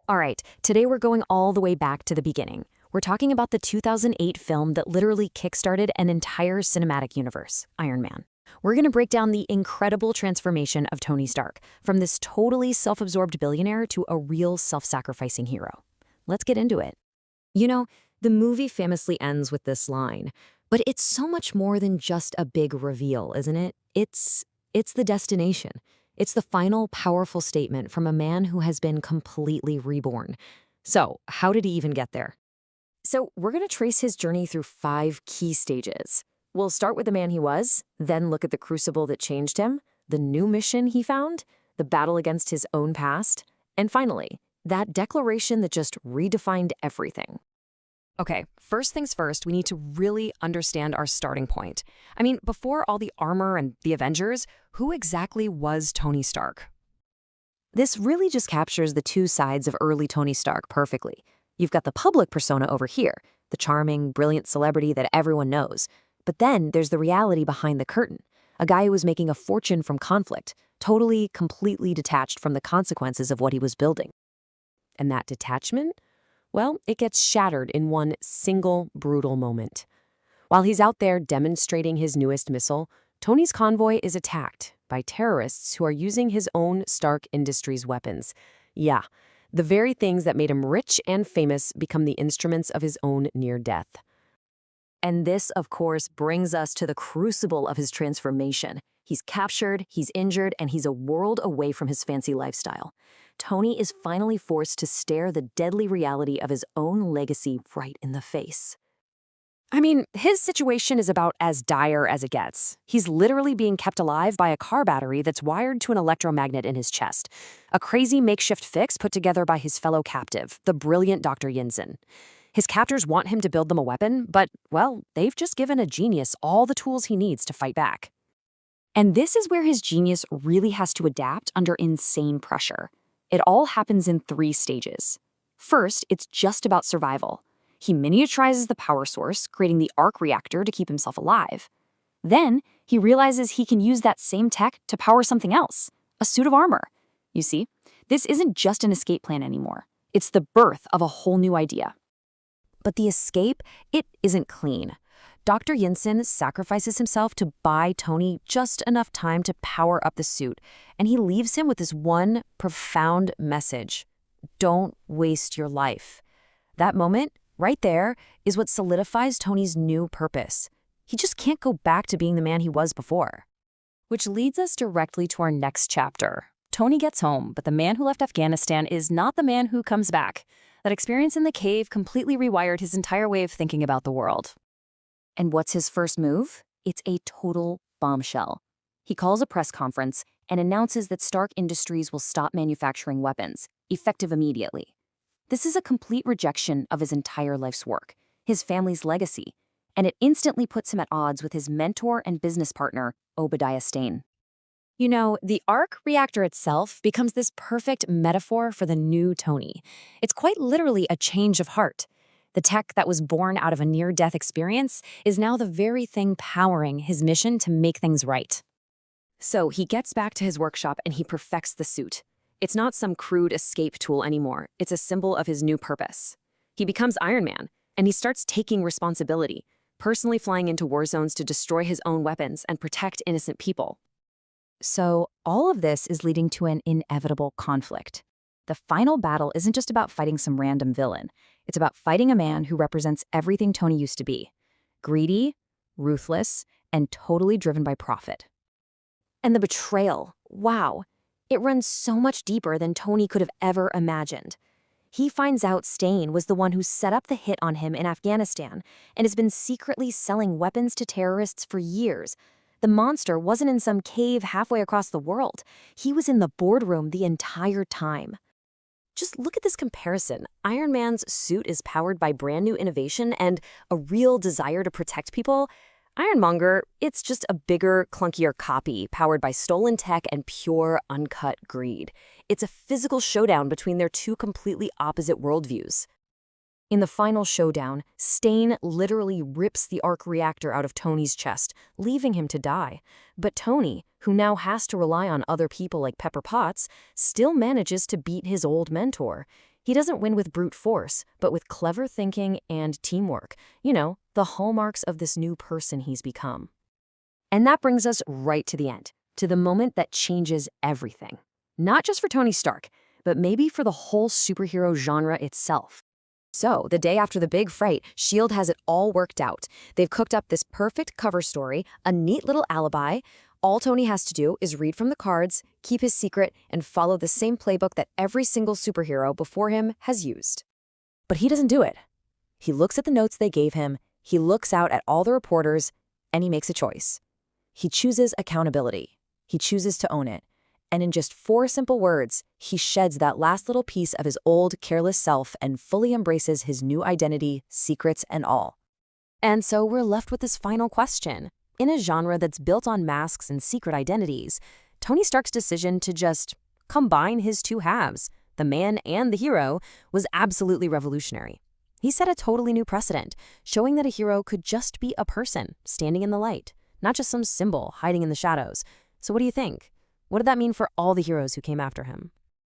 All right, today we're going all the way back to the beginning. We're talking about the 2008 film that literally kickstarted an entire cinematic universe, Iron Man. We're going to break down the incredible transformation of Tony Stark, from this totally self-absorbed billionaire to a real self-sacrificing hero. Let's get into it. You know, the movie famously ends with this line, but it's so much more than just a big reveal, isn't it? It's the destination. It's the final powerful statement from a man who has been completely reborn. So, how did he even get there? So, we're going to trace his journey through 5 key stages. We'll start with the man he was, then look at the crucible that changed him, the new mission he found, the battle against his own past, and finally, that declaration that just redefined everything. Okay, first things first, we need to really understand our starting point. I mean, before all the armor and the Avengers, who exactly was Tony Stark? This really just captures the two sides of early Tony Stark perfectly. You've got the public persona over here, the charming, brilliant celebrity that everyone knows. But then there's the reality behind the curtain, a guy who was making a fortune from conflict, totally, completely detached from the consequences of what he was building. And that detachment? Well, it gets shattered in one single brutal moment. While he's out there demonstrating his newest missile, Tony's convoy is attacked by terrorists who are using his own Stark Industries weapons. Yeah, the very things that made him rich and famous become the instruments of his own near death. And this, of course, brings us to the crucible of his transformation. He's captured, he's injured, and he's a world away from his fancy lifestyle. Tony is finally forced to stare the deadly reality of his own legacy right in the face. I mean, his situation is about as dire as it gets. He's literally being kept alive by a car battery that's wired to an electromagnet in his chest, a crazy makeshift fix put together by his fellow captive, the brilliant Dr. Yinsen. His captors want him to build them a weapon, but, well, they've just given a genius all the tools he needs to fight back. And this is where his genius really has to adapt under insane pressure. It all happens in 3 stages. First, it's just about survival. He miniaturizes the power source, creating the arc reactor to keep himself alive. Then, he realizes he can use that same tech to power something else, a suit of armor. You see, this isn't just an escape plan anymore. It's the birth of a whole new idea. But the escape, it isn't clean. Dr. Yinsen sacrifices himself to buy Tony just enough time to power up the suit, and he leaves him with this one profound message: don't waste your life. That moment, right there, is what solidifies Tony's new purpose. He just can't go back to being the man he was before. Which leads us directly to our next chapter. Tony gets home, but the man who left Afghanistan is not the man who comes back. That experience in the cave completely rewired his entire way of thinking about the world. And what's his first move? It's a total bombshell. He calls a press conference and announces that Stark Industries will stop manufacturing weapons, effective immediately. This is a complete rejection of his entire life's work, his family's legacy, and it instantly puts him at odds with his mentor and business partner, Obadiah Stane. You know, the arc reactor itself becomes this perfect metaphor for the new Tony. It's quite literally a change of heart. The tech that was born out of a near-death experience is now the very thing powering his mission to make things right. So he gets back to his workshop and he perfects the suit. It's not some crude escape tool anymore. It's a symbol of his new purpose. He becomes Iron Man, and he starts taking responsibility, personally flying into war zones to destroy his own weapons and protect innocent people. So all of this is leading to an inevitable conflict. The final battle isn't just about fighting some random villain. It's about fighting a man who represents everything Tony used to be: greedy, ruthless, and totally driven by profit. And the betrayal, wow, it runs so much deeper than Tony could have ever imagined. He finds out Stane was the one who set up the hit on him in Afghanistan and has been secretly selling weapons to terrorists for years. The monster wasn't in some cave halfway across the world. He was in the boardroom the entire time. Just look at this comparison. Iron Man's suit is powered by brand new innovation and a real desire to protect people. Ironmonger, it's just a bigger, clunkier copy powered by stolen tech and pure, uncut greed. It's a physical showdown between their two completely opposite worldviews. In the final showdown, Stane literally rips the arc reactor out of Tony's chest, leaving him to die. But Tony, who now has to rely on other people like Pepper Potts, still manages to beat his old mentor. He doesn't win with brute force, but with clever thinking and teamwork. The hallmarks of this new person he's become. And that brings us right to the end, to the moment that changes everything. Not just for Tony Stark, but maybe for the whole superhero genre itself. So, the day after the big fight, S.H.I.E.L.D. has it all worked out. They've cooked up this perfect cover story, a neat little alibi. All Tony has to do is read from the cards, keep his secret, and follow the same playbook that every single superhero before him has used. But he doesn't do it. He looks at the notes they gave him, he looks out at all the reporters, and he makes a choice. He chooses accountability. He chooses to own it. And in just 4 simple words, he sheds that last little piece of his old, careless self and fully embraces his new identity, secrets, and all. And so we're left with this final question. In a genre that's built on masks and secret identities, Tony Stark's decision to just combine his two halves, the man and the hero, was absolutely revolutionary. He set a totally new precedent, showing that a hero could just be a person standing in the light, not just some symbol hiding in the shadows. So what do you think? What did that mean for all the heroes who came after him?